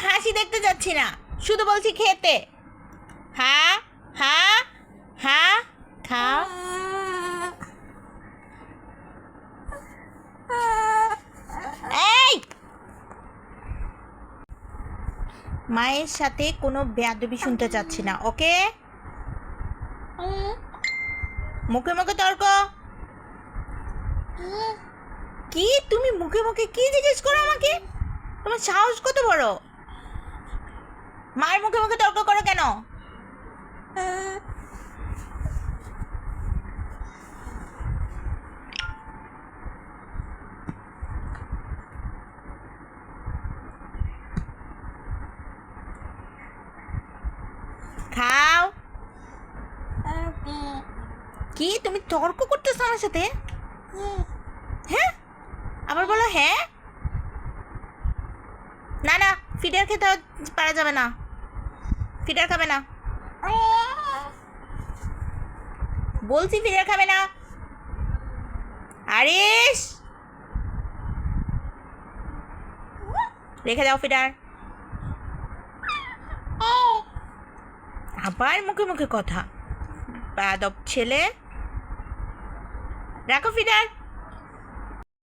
হাসি দেখতে যাচ্ছি না, শুধু বলছি খেতে। হ্যাঁ হ্যাঁ হ্যাঁ, খাও। এই, মায়ের সাথে কোনো বেয়াদবি শুনতে চাচ্ছি না, ওকে? মুখে মুখে তর্ক। কি তুমি মুখে মুখে কি জিজ্ঞেস করো আমাকে? তোমার সাহস কত বড়? মায়ের মুখে মুখে তর্ক করো কেন? খাও। কি তুমি তর্ক করতেছো আমার সাথে? হ্যাঁ, আবার বলো হ্যাঁ। না না, ফিডার খেতে পারা যাবে না, ফিডার খাবে না বলছি, ফিডার খাবে না। আরিশ, রেখে দাও ফিডার। আবার মুখে মুখে কথা, বেয়াদব ছেলে। রাখো ফিডার।